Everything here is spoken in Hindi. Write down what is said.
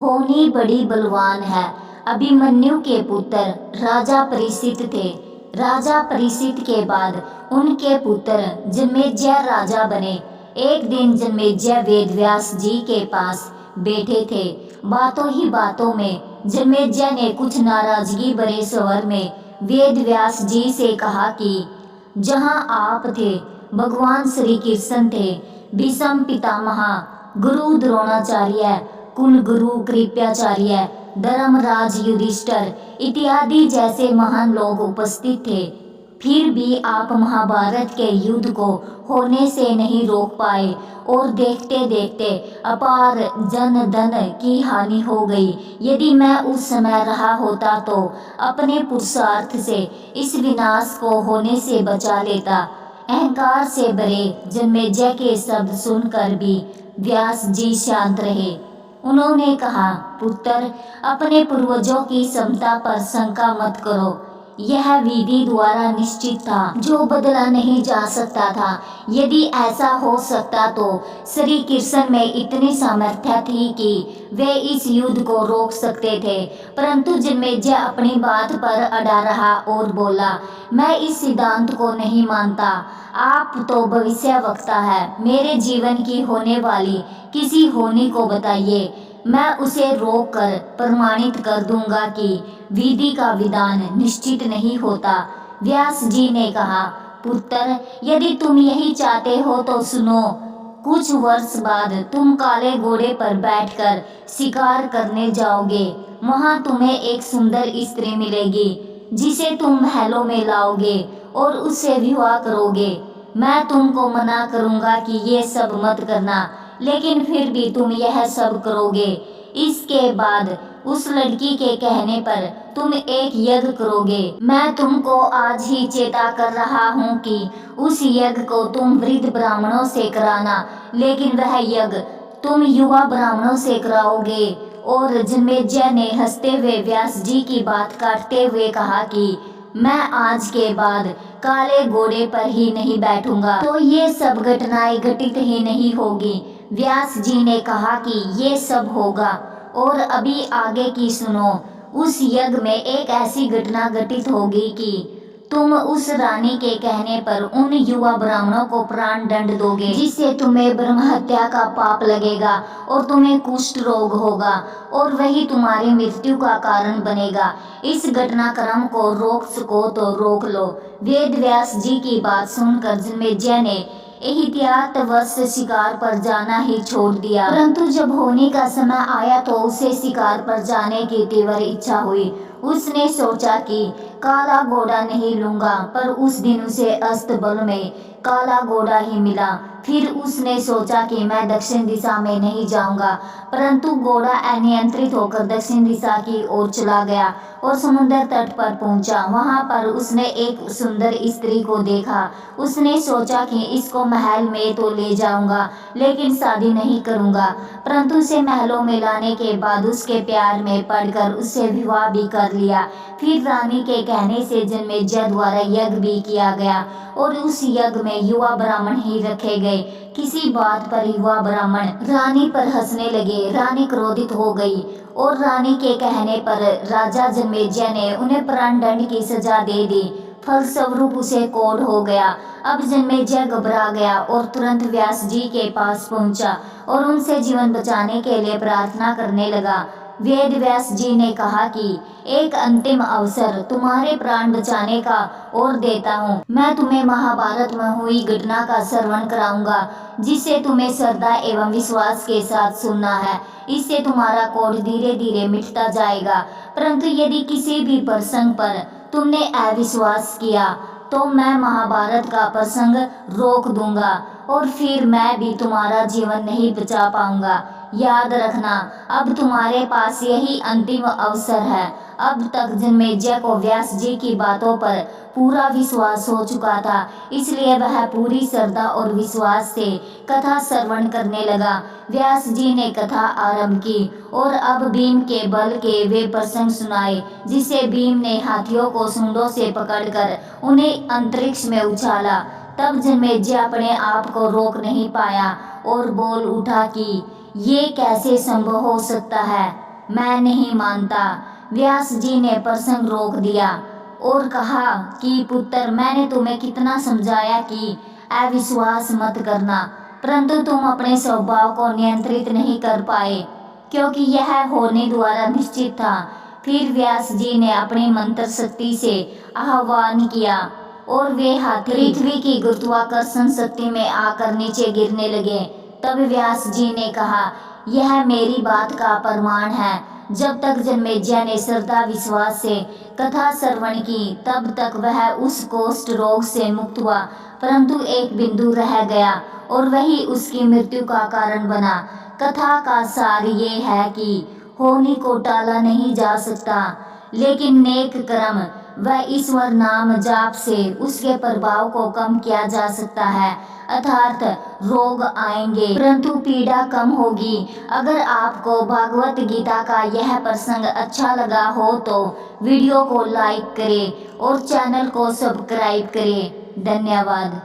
होनी बड़ी बलवान है। अभिमन्यु के पुत्र राजा परीक्षित थे। राजा परीक्षित के बाद उनके पुत्र जन्मेजय राजा बने। एक दिन जन्मेजय वेदव्यास जी के पास बैठे थे। बातों ही बातों में जन्मेजय ने कुछ नाराजगी भरे स्वर में वेदव्यास जी से कहा कि जहाँ आप थे भगवान श्री कृष्ण थे, भीष्म पितामह, गुरु द्रोणाचार्य, कुल गुरु कृपाचार्य, धर्मराज युधिष्ठिर इत्यादि जैसे महान लोग उपस्थित थे, फिर भी आप महाभारत के युद्ध को होने से नहीं रोक पाए और देखते देखते अपार जन धन की हानि हो गई। यदि मैं उस समय रहा होता तो अपने पुरुषार्थ से इस विनाश को होने से बचा लेता। अहंकार से भरे जन्मेजय के शब्द सुनकर भी व्यास जी शांत रहे। उन्होंने कहा, पुत्र, अपने पूर्वजों की समता पर शंका मत करो। यह विधि द्वारा निश्चित था, जो बदला नहीं जा सकता था। यदि ऐसा हो सकता तो श्री कृष्ण में इतनी सामर्थ्य थी कि वे इस युद्ध को रोक सकते थे, परंतु जन्मेजय अपनी बात पर अड़ा रहा और बोला, मैं इस सिद्धांत को नहीं मानता। आप तो भविष्यवक्ता है, मेरे जीवन की होने वाली किसी होनी को बताइए, मैं उसे रोक कर प्रमाणित कर दूंगा कि विधि का विधान निश्चित नहीं होता। व्यास जी ने कहा, पुत्र, यदि तुम यही चाहते हो तो सुनो। कुछ वर्ष बाद तुम काले घोड़े पर बैठकर शिकार करने जाओगे। वहां तुम्हें एक सुंदर स्त्री मिलेगी जिसे तुम महलों में लाओगे और उससे विवाह करोगे। मैं तुमको मना करूंगा कि ये सब मत करना, लेकिन फिर भी तुम यह सब करोगे। इसके बाद उस लड़की के कहने पर तुम एक यज्ञ करोगे। मैं तुमको आज ही चेता कर रहा हूँ कि उस यज्ञ को तुम वृद्ध ब्राह्मणों से कराना, लेकिन वह यज्ञ तुम युवा ब्राह्मणों से कराओगे। और जन्मेजय ने हंसते हुए व्यास जी की बात काटते हुए कहा कि मैं आज के बाद काले घोड़े पर ही नहीं बैठूंगा तो ये सब घटनाएं घटित ही नहीं होगी। व्यास जी ने कहा कि ये सब होगा, और अभी आगे की सुनो। उस यज्ञ में एक ऐसी घटना घटित होगी कि तुम उस रानी के कहने पर उन युवा ब्राह्मणों को प्राण दंड दोगे, जिससे तुम्हें ब्रह्म हत्या का पाप लगेगा और तुम्हें कुष्ठ रोग होगा, और वही तुम्हारी मृत्यु का कारण बनेगा। इस घटनाक्रम को रोक सको तो रोक लो। वेदव्यास जी की बात सुनकर जन्मेजय ने एहतियातवश शिकार पर जाना ही छोड़ दिया, परंतु जब होने का समय आया तो उसे शिकार पर जाने की तीव्र इच्छा हुई। उसने सोचा कि काला घोड़ा नहीं लूंगा, पर उस दिन उसे अस्तबल में काला घोड़ा ही मिला। फिर उसने सोचा कि मैं दक्षिण दिशा में नहीं जाऊंगा, परंतु घोड़ा अनियंत्रित होकर दक्षिण दिशा की ओर चला गया और समुद्र तट पर पहुंचा। वहां पर उसने एक सुंदर स्त्री को देखा। उसने सोचा कि इसको महल में तो ले जाऊंगा, लेकिन शादी नहीं करूंगा, परंतु उसे महलों में लाने के बाद उसके प्यार में पड़कर उससे विवाह भी कर लिया। फिर रानी के कहने से जन्मेजय द्वारा यज्ञ भी किया गया और उस यज्ञ में युवा ब्राह्मण ही रखे गए। किसी बात पर युवा ब्राह्मण रानी पर हंसने लगे। रानी क्रोधित हो गई और रानी के कहने पर राजा जन्मेजय ने उन्हें प्राण दंड की सजा दे दी। फलस्वरूप उसे कोढ़ हो गया। अब जन्मेजय घबरा गया और तुरंत व्यास जी के पास पहुंचा और उनसे जीवन बचाने के लिए प्रार्थना करने लगा। वेदव्यास जी ने कहा कि एक अंतिम अवसर तुम्हारे प्राण बचाने का और देता हूँ। मैं तुम्हें महाभारत में हुई घटना का श्रवण कराऊंगा, जिसे तुम्हें श्रद्धा एवं विश्वास के साथ सुनना है। इससे तुम्हारा कोढ़ धीरे धीरे मिटता जाएगा, परंतु यदि किसी भी प्रसंग पर तुमने अविश्वास किया तो मैं महाभारत का प्रसंग रोक दूंगा और फिर मैं भी तुम्हारा जीवन नहीं बचा पाऊंगा। याद रखना, अब तुम्हारे पास यही अंतिम अवसर है। अब तक जन्मेजय को व्यास जी की बातों पर पूरा विश्वास हो चुका था, इसलिए वह पूरी श्रद्धा और विश्वास से कथा श्रवण करने लगा। व्यास जी ने कथा आरंभ की और अब भीम के बल के वे प्रसंग सुनाए, जिसे भीम ने हाथियों को सूंडों से पकड़कर उन्हें अंतरिक्ष में उछाला। तब जन्मेजय अपने आप को रोक नहीं पाया और बोल उठा कि ये कैसे संभव हो सकता है। मैं नहीं मानता। व्यास जी ने प्रसंग रोक दिया और कहा कि पुत्र, मैंने तुम्हें कितना समझाया कि अविश्वास मत करना, परंतु तुम अपने स्वभाव को नियंत्रित नहीं कर पाए, क्योंकि यह होने द्वारा निश्चित था। फिर व्यास जी ने अपनी मंत्र शक्ति से आह्वान किया और वे हाथी पृथ्वी की गुरुत्वाकर्षण शक्ति में आकर नीचे गिरने लगे। तब व्यास जी ने कहा, यह मेरी बात का प्रमाण है। जब तक जन्मेजय ने श्रद्धा विश्वास से कथा श्रवण की, तब तक वह उस कोष्ठ रोग से मुक्त हुआ, परंतु एक बिंदु रह गया और वही उसकी मृत्यु का कारण बना। कथा का सार ये है कि होनी को टाला नहीं जा सकता, लेकिन नेक कर्म व ईश्वर नाम जाप से उसके प्रभाव को कम किया जा सकता है। अर्थात रोग आएंगे परंतु पीड़ा कम होगी। अगर आपको भागवत गीता का यह प्रसंग अच्छा लगा हो तो वीडियो को लाइक करें और चैनल को सब्सक्राइब करें। धन्यवाद।